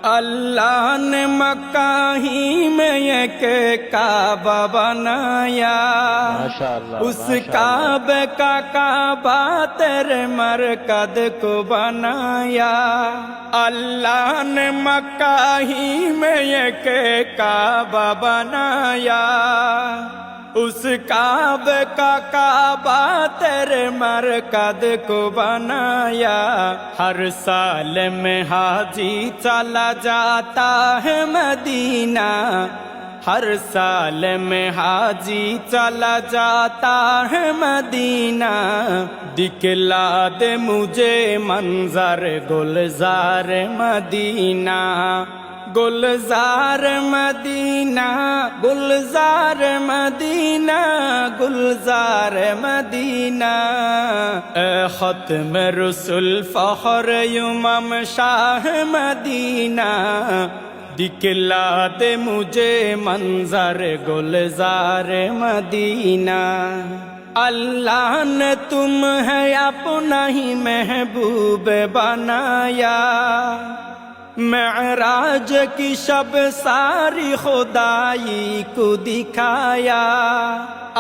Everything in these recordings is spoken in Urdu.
اللہ نے مکہ ہی میں ایک کعبہ بنایا، اس کعبے کا کعبہ تیرے مرکز کو بنایا۔ اللہ نے مکہ ہی میں ایک کعبہ بنایا، اس کعبے کا کعبہ تیرے مرکز کو بنایا۔ ہر سال میں حاجی چلا جاتا ہے مدینہ، ہر سال میں حاجی چلا جاتا ہے مدینہ۔ دکھلا دے مجھے منظر گلزار مدینہ، گلزار مدینہ، گلزار مدینہ، گلزار مدینہ۔ اے ختم رسول فخر امم شاہ مدینہ، دکھلا دے مجھے منظر گلزار مدینہ۔ اللہ نے تمہیں اپنا ہی محبوب بنایا، معراج کی شب ساری خدائی کو دکھایا۔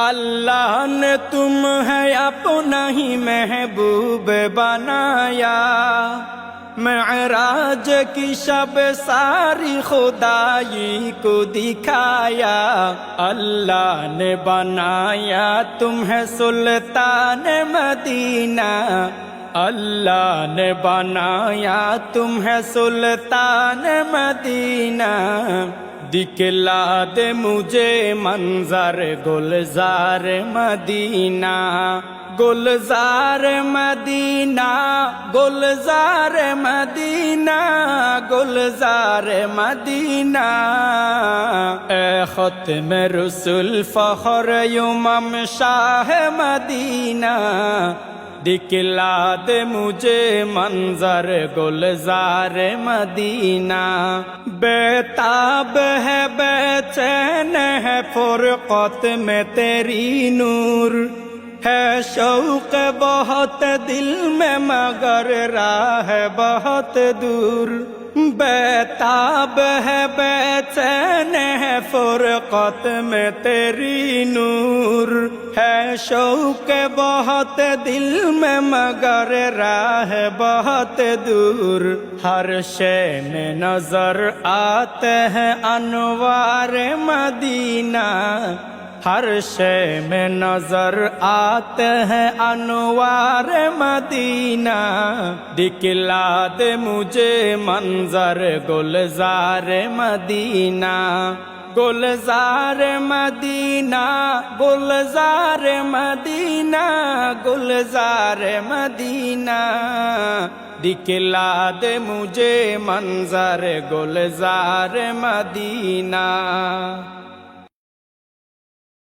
اللہ نے تمہیں اپنا ہی محبوب بنایا، معراج کی شب ساری خدائی کو دکھایا۔ اللہ نے بنایا تمہیں سلطان مدینہ، اللہ نے بنایا تمہیں سلطان مدینہ۔ دکھلا دے مجھے منظر گلزار مدینہ، گلزار مدینہ، گلزار مدینہ، گلزار مدینہ۔ اے ختم رسول فخر امم شاہ مدینہ، دکھلا دے مجھے منظر گلزار مدینہ۔ بیتاب ہے بے چین ہے فرقت میں تیری نور، ہے شوق بہت دل میں مگر راہ بہت دور۔ بیتاب ہے بے چین ہے فرقت میں تیری نور، ہے شوق بہت دل میں مگر راہ بہت دور۔ ہر شے میں نظر آتے ہیں انوار مدینہ، ہر شے میں نظر آتے ہیں انوار مدینہ۔ دکھلا دے مجھے منظر گلزار مدینہ، گلزار مدینہ، گلزار مدینہ، گلزار مدینہ۔ دکھلا دے مجھے منظر گلزار مدینہ۔